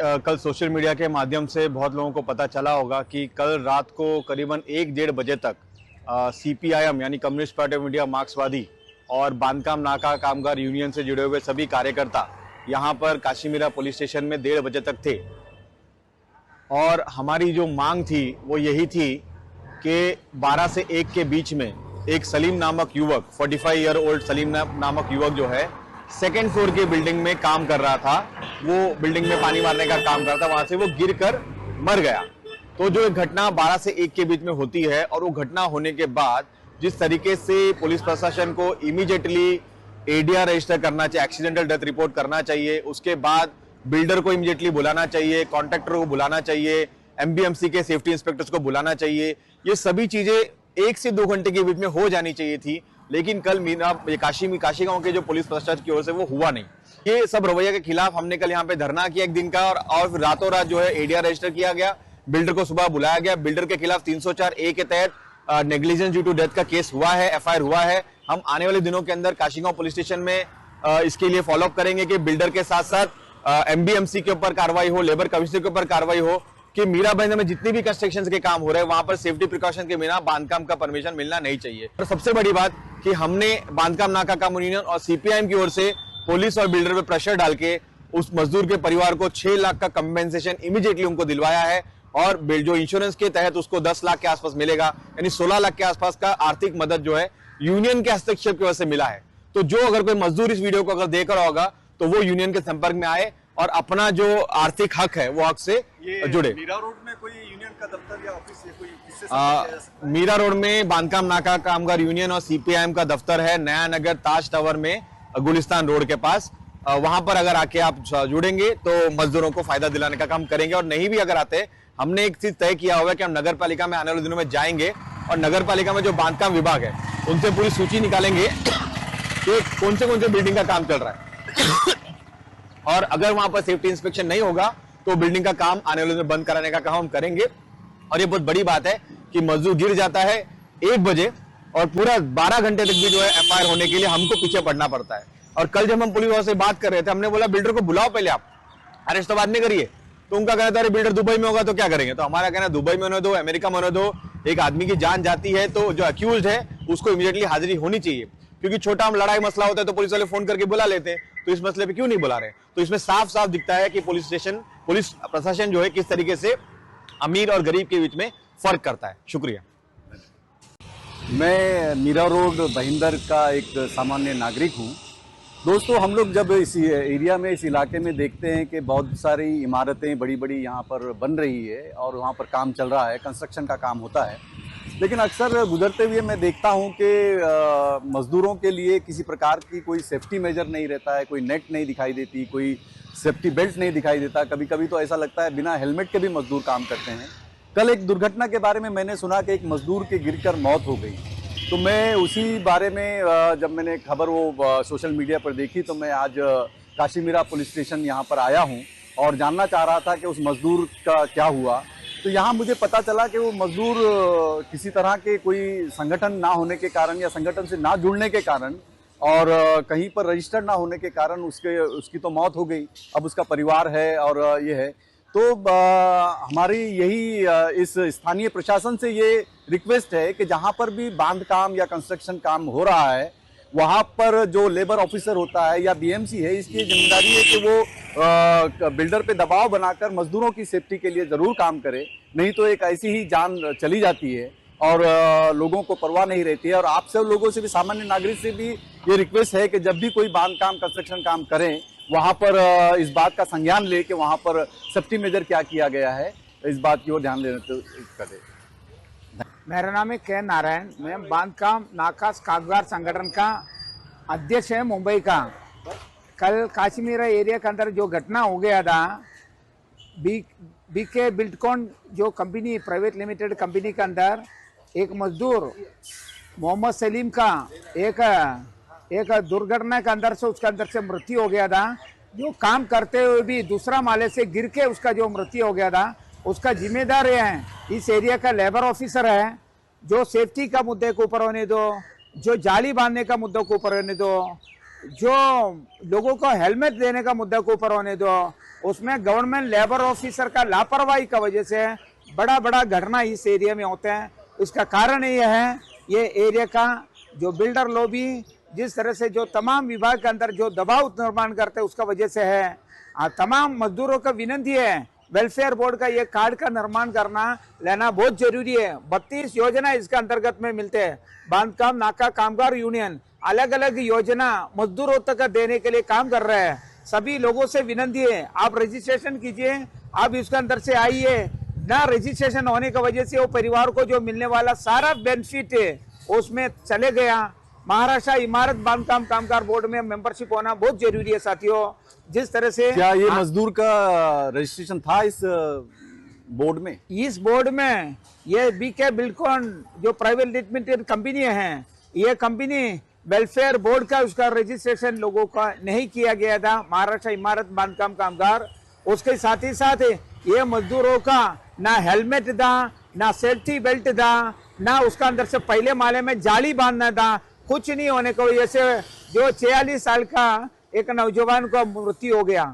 कल social media के माध्यम से बहुत लोगों को पता चला होगा कि कल रात को करीबन 1-1:30 बजे तक CPIM यानी कम्युनिस्ट पार्टी ऑफ इंडिया मार्क्सवादी और बांधकाम नाका कामगार यूनियन से जुड़े हुए सभी कार्यकर्ता यहाँ पर काशीमीरा पुलिस स्टेशन में 1:30 बजे तक थे। और हमारी जो मांग थी वो यही थी कि 12 से 1 के बीच में एक सलीम नामक युवक, 45 ईयर ओल्ड सलीम नामक युवक जो है सेकेंड फ्लोर की बिल्डिंग में काम कर रहा था, वो बिल्डिंग में पानी मारने का काम कर रहा था, वहां से वो गिरकर मर गया। तो जो एक घटना 12 से 1 के बीच में होती है और वो घटना होने के बाद जिस तरीके से पुलिस प्रशासन को इमीडिएटली ADR रजिस्टर करना चाहिए, एक्सीडेंटल डेथ रिपोर्ट करना चाहिए, उसके बाद बिल्डर को इमीडिएटली बुलाना चाहिए, कॉन्ट्रैक्टर को बुलाना चाहिए, MBMC के सेफ्टी इंस्पेक्टर्स को बुलाना चाहिए, ये सभी चीजें 1 से 2 घंटे के बीच में हो जानी चाहिए थी। लेकिन कल काशी गांव के जो पुलिस प्रशासन की ओर से वो हुआ नहीं। ये सब रवैया के खिलाफ हमने कल यहाँ पे धरना किया 1 दिन का और फिर रातों रात जो है ADR रजिस्टर किया गया, बिल्डर को सुबह बुलाया गया, बिल्डर के खिलाफ 304A के तहत नेग्लिजेंस ड्यू टू डेथ का केस हुआ है, FIR हुआ है। हम आने वाले दिनों के अंदर काशीगांव पुलिस स्टेशन में इसके लिए फॉलोअप करेंगे कि बिल्डर के साथ साथ MBMC के ऊपर कार्रवाई हो, लेबर कमिश्नर के ऊपर कार्रवाई हो कि मीराबंद में जितनी भी कंस्ट्रक्शन के काम हो रहे हैं वहां पर सेफ्टी प्रिकॉशन के बिना बांधकाम का परमिशन मिलना नहीं चाहिए। और सबसे बड़ी बात कि हमने बांधकाम नाका काम यूनियन और CPIM की ओर से पुलिस और बिल्डर पे प्रेशर डाल के उस मजदूर के परिवार को 6 लाख का कंपेंसेशन इमीडिएटली उनको दिलवाया है और जो इंश्योरेंस के तहत उसको 10 लाख के आसपास मिलेगा, यानी 16 लाख के आसपास का आर्थिक मदद जो है यूनियन के हस्तक्षेप की वजह से मिला है। तो जो अगर कोई मजदूर इस वीडियो को अगर देख रहा होगा तो वो यूनियन के संपर्क में आए और अपना जो आर्थिक हक है वो हक से जुड़े। मीरा रोड में कोई यूनियन का दफ्तर या ऑफिस या कोई मीरा रोड में बांधकाम नाका कामगार यूनियन और CPIM का दफ्तर है, नया नगर ताज टावर में गुलिस्तान रोड के पास। वहां पर अगर आके आप जुड़ेंगे तो मजदूरों को फायदा दिलाने का काम करेंगे। और नहीं भी अगर आते, हमने एक चीज तय किया हुआ है कि हम नगर पालिका में आने वाले दिनों में जाएंगे और नगर पालिका में जो बांधकाम विभाग है उनसे पूरी सूची निकालेंगे कि कौन से बिल्डिंग का काम चल रहा है और अगर वहां पर सेफ्टी इंस्पेक्शन नहीं होगा तो बिल्डिंग का काम आने वाले दिन बंद कराने का काम हम करेंगे। और ये बहुत बड़ी बात है कि मजदूर गिर जाता है 1 बजे और पूरा 12 घंटे तक भी जो है FIR होने के लिए हमको पीछे पड़ना पड़ता है। और कल जब हम पुलिस वालों से बात कर रहे थे, हमने बोला बिल्डर को बुलाओ पहले, आप अरेस्ट तो बाद में करिए। तो उनका कहना था अरे बिल्डर दुबई में होगा तो क्या करेंगे। तो हमारा कहना दुबई में होने दो, अमेरिका में होने दो, एक आदमी की जान जाती है तो जो अक्यूज्ड है उसको इमीडिएटली हाजिरी होनी चाहिए। क्योंकि छोटा हम लड़ाई मसला होता है तो पुलिस वाले फोन करके बुला लेते हैं, तो इस मसले पे क्यों नहीं बुला रहे। तो इसमें साफ साफ दिखता है कि पुलिस प्रशासन जो है किस तरीके से अमीर और गरीब के बीच में फर्क करता है। शुक्रिया। मैं मीरा रोड भाईंदर का एक सामान्य नागरिक हूँ। दोस्तों, हम लोग जब इस एरिया में, इस इलाके में देखते हैं कि बहुत सारी इमारतें बड़ी बड़ी यहाँ पर बन रही है और वहाँ पर काम चल रहा है, कंस्ट्रक्शन का काम होता है, लेकिन अक्सर गुजरते हुए मैं देखता हूँ कि मजदूरों के लिए किसी प्रकार की कोई सेफ्टी मेजर नहीं रहता है, कोई नेट नहीं दिखाई देती, कोई सेफ्टी बेल्ट नहीं दिखाई देता। कभी कभी तो ऐसा लगता है बिना हेलमेट के भी मजदूर काम करते हैं। कल एक दुर्घटना के बारे में मैंने सुना कि एक मजदूर की गिरकर मौत हो गई, तो मैं उसी बारे में जब मैंने खबर वो सोशल मीडिया पर देखी तो मैं आज काशीमीरा पुलिस स्टेशन यहाँ पर आया हूँ और जानना चाह रहा था कि उस मजदूर का क्या हुआ। तो यहाँ मुझे पता चला कि वो मजदूर किसी तरह के कोई संगठन ना होने के कारण या संगठन से ना जुड़ने के कारण और कहीं पर रजिस्टर्ड ना होने के कारण उसकी तो मौत हो गई। अब उसका परिवार है और ये है, तो हमारी यही इस स्थानीय प्रशासन से ये रिक्वेस्ट है कि जहाँ पर भी बांध काम या कंस्ट्रक्शन काम हो रहा है वहाँ पर जो लेबर ऑफिसर होता है या BMC है, इसकी जिम्मेदारी है कि वो बिल्डर पे दबाव बनाकर मजदूरों की सेफ्टी के लिए ज़रूर काम करे, नहीं तो एक ऐसी ही जान चली जाती है और लोगों को परवाह नहीं रहती है। और आप सब लोगों से भी, सामान्य नागरिक से भी ये रिक्वेस्ट है कि जब भी कोई बांध काम कंस्ट्रक्शन काम करें वहाँ पर इस बात का संज्ञान ले कि वहाँ पर सेफ्टी मेजर क्या किया गया है, इस बात की ओर ध्यान देने तो करें। मेरा नाम है के नारायण, मैं बांधकाम नाका कामगार संगठन का अध्यक्ष है मुंबई का। कल काशीमीरा एरिया के अंदर जो घटना हो गया था, BK बिल्डकॉन जो कंपनी प्राइवेट लिमिटेड कंपनी के अंदर एक मजदूर मोहम्मद सलीम का एक दुर्घटना के अंदर से उसके अंदर से मृत्यु हो गया था। जो काम करते हुए भी दूसरा माले से गिर के उसका जो मृत्यु हो गया था, उसका जिम्मेदार है इस एरिया का लेबर ऑफिसर है। जो सेफ्टी का मुद्दे के ऊपर होने दो, जो जाली बांधने का मुद्दे के ऊपर होने दो, जो लोगों को हेलमेट देने का मुद्दा के ऊपर होने दो, उसमें गवर्नमेंट लेबर ऑफिसर का लापरवाही का वजह से बड़ा बड़ा घटना इस एरिया में होते हैं। इसका कारण ये है, ये एरिया का जो बिल्डर लॉबी जिस तरह से जो तमाम विभाग के अंदर जो दबाव निर्माण करते हैं उसका वजह से है। तमाम मजदूरों का विनती है, वेलफेयर बोर्ड का ये कार्ड का निर्माण करना लेना बहुत जरूरी है। 32 योजना इसके अंतर्गत में मिलते हैं। बांधकाम नाका कामगार यूनियन अलग अलग योजना मजदूरों तक देने के लिए काम कर रहे हैं। सभी लोगों से विनती है, आप रजिस्ट्रेशन कीजिए, आप इसके अंदर से आइए। ना रजिस्ट्रेशन होने की वजह से वो परिवार को जो मिलने वाला सारा बेनिफिट है उसमें चले गया। महाराष्ट्र इमारत बांधकाम कामगार बोर्ड में मेंबरशिप होना बहुत जरूरी है साथियों। जिस तरह से क्या ये मजदूर का रजिस्ट्रेशन था इस बोर्ड में? इस बोर्ड में ये बीके बिल्डकॉन जो प्राइवेट लिमिटेड कंपनी है, ये कंपनी वेलफेयर बोर्ड का उसका रजिस्ट्रेशन लोगों का नहीं किया गया था। महाराष्ट्र इमारत बांधकाम कामगार उसके साथ ही साथ ये मजदूरों का ना हेलमेट था, ना सेफ्टी बेल्ट था, ना उसका अंदर से पहले माले में जाली बांधना था। कुछ नहीं होने की वजह से जो 46 साल का एक नौजवान को मृत्यु हो गया।